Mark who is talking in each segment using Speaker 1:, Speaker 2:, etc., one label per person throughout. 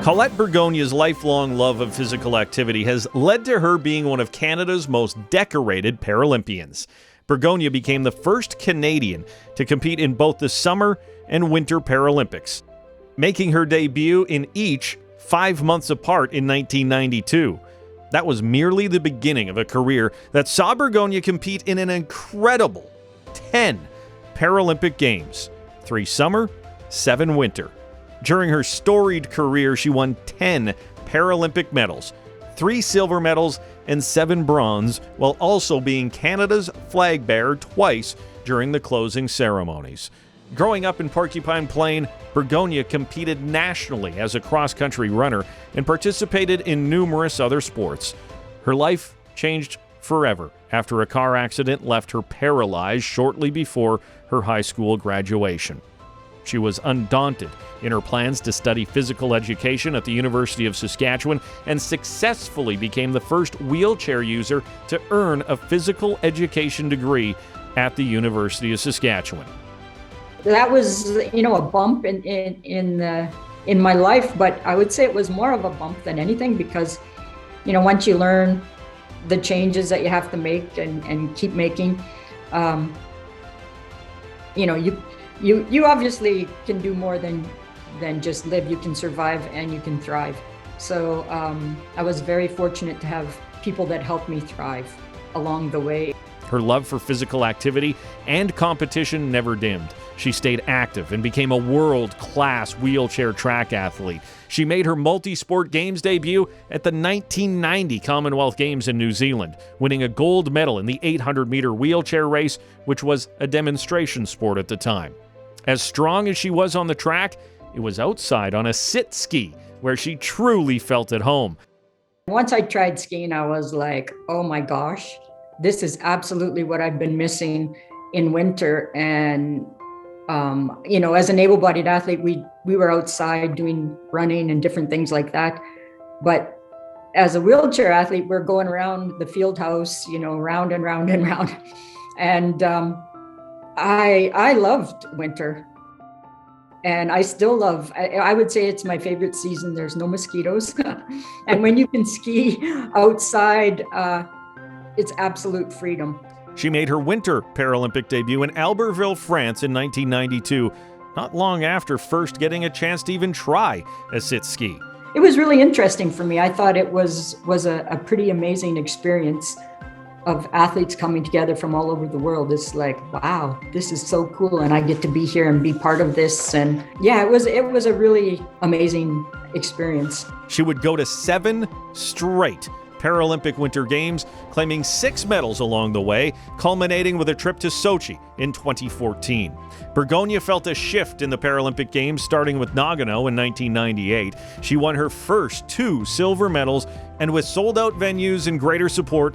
Speaker 1: Colette Bourgonje's lifelong love of physical activity has led to her being one of Canada's most decorated Paralympians. Bourgonje became the first Canadian to compete in both the Summer and Winter Paralympics, making her debut in each 5 months apart in 1992. That was merely the beginning of a career that saw Bourgonje compete in an incredible 10 Paralympic Games, 3 summer, 7 winter. During her storied career, she won 10 Paralympic medals, 3 silver medals, and 7 bronze, while also being Canada's flag bearer twice during the closing ceremonies. Growing up in Porcupine Plain, Bourgonje competed nationally as a cross-country runner and participated in numerous other sports. Her life changed forever after a car accident left her paralyzed shortly before her high school graduation. She was undaunted in her plans to study physical education at the University of Saskatchewan and successfully became the first wheelchair user to earn a physical education degree at the University of Saskatchewan.
Speaker 2: That was, a bump in my life, but I would say it was more of a bump than anything because, once you learn the changes that you have to make and keep making, you obviously can do more than just live. You can survive and you can thrive. So I was very fortunate to have people that helped me thrive along the way.
Speaker 1: Her love for physical activity and competition never dimmed. She stayed active and became a world-class wheelchair track athlete. She made her multi-sport games debut at the 1990 Commonwealth Games in New Zealand, winning a gold medal in the 800-meter wheelchair race, which was a demonstration sport at the time. As strong as she was on the track, it was outside on a sit ski, where she truly felt at home.
Speaker 2: Once I tried skiing, I was like, oh my gosh, this is absolutely what I've been missing in winter. And, as an able-bodied athlete, we were outside doing running and different things like that. But as a wheelchair athlete, we're going around the field house, round and round and round. And I loved winter. And I still love, I would say it's my favorite season. There's no mosquitoes. And when you can ski outside, it's absolute freedom.
Speaker 1: She made her winter Paralympic debut in Albertville, France in 1992, not long after first getting a chance to even try a sit ski.
Speaker 2: It was really interesting for me. I thought it was a pretty amazing experience of athletes coming together from all over the world. It's like, wow, this is so cool. And I get to be here and be part of this. And yeah, it was a really amazing experience.
Speaker 1: She would go to 7 straight Paralympic Winter Games, claiming 6 medals along the way, culminating with a trip to Sochi in 2014. Bourgonje felt a shift in the Paralympic Games starting with Nagano in 1998. She won her first 2 silver medals, and with sold-out venues and greater support,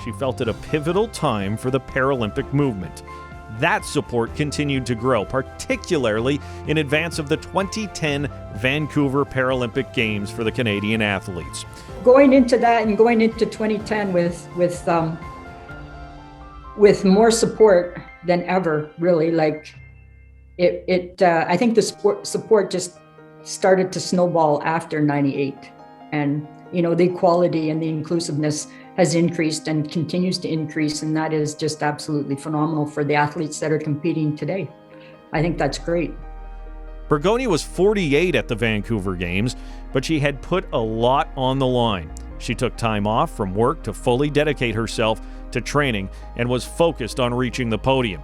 Speaker 1: she felt it a pivotal time for the Paralympic movement. That support continued to grow, particularly in advance of the 2010 Vancouver Paralympic Games for the Canadian athletes.
Speaker 2: Going into that and going into 2010 with more support than ever, really, like I think the support just started to snowball after 98, and the equality and the inclusiveness has increased and continues to increase, and that is just absolutely phenomenal for the athletes that are competing today. I think that's great.
Speaker 1: Bourgonje was 48 at the Vancouver Games, but she had put a lot on the line. She took time off from work to fully dedicate herself to training and was focused on reaching the podium.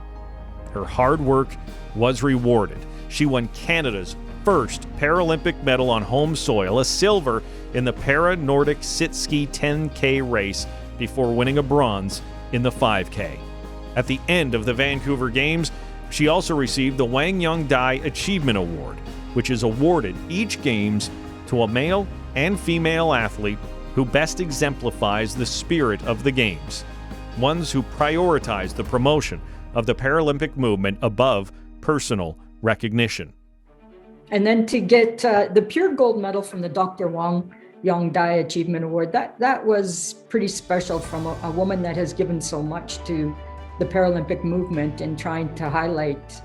Speaker 1: Her hard work was rewarded. She won Canada's first Paralympic medal on home soil, a silver in the Para-Nordic Sit-Ski 10K race, before winning a bronze in the 5K. At the end of the Vancouver Games, she also received the Wang Young Dai Achievement Award, which is awarded each Games to a male and female athlete who best exemplifies the spirit of the Games, ones who prioritize the promotion of the Paralympic movement above personal recognition.
Speaker 2: And then to get the pure gold medal from the Dr. Wang Young Dai Achievement Award, that was pretty special from a woman that has given so much to the Paralympic movement and trying to highlight,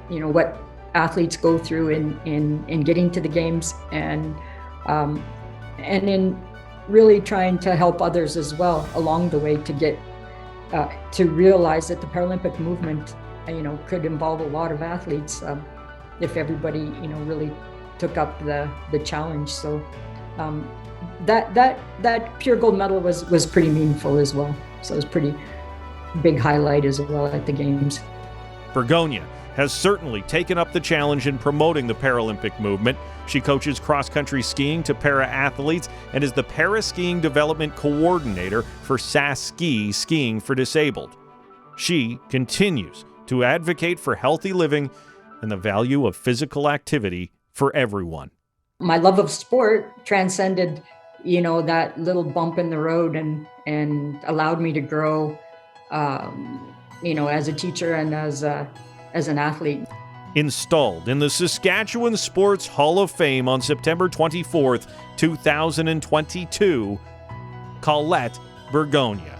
Speaker 2: what athletes go through in getting to the Games and and in really trying to help others as well along the way to get to realize that the Paralympic movement, could involve a lot of athletes if everybody, really took up the challenge. So that pure gold medal was pretty meaningful as well. So it was pretty big highlight as well at the games.
Speaker 1: Bourgonje has certainly taken up the challenge in promoting the Paralympic movement. She coaches cross-country skiing to para-athletes and is the para-skiing development coordinator for Saskatchewan Skiing for Disabled. She continues to advocate for healthy living and the value of physical activity for everyone.
Speaker 2: My love of sport transcended, that little bump in the road and allowed me to grow, as a teacher and as an athlete.
Speaker 1: Installed in the Saskatchewan Sports Hall of Fame on September 24th, 2022, Colette Bourgonje.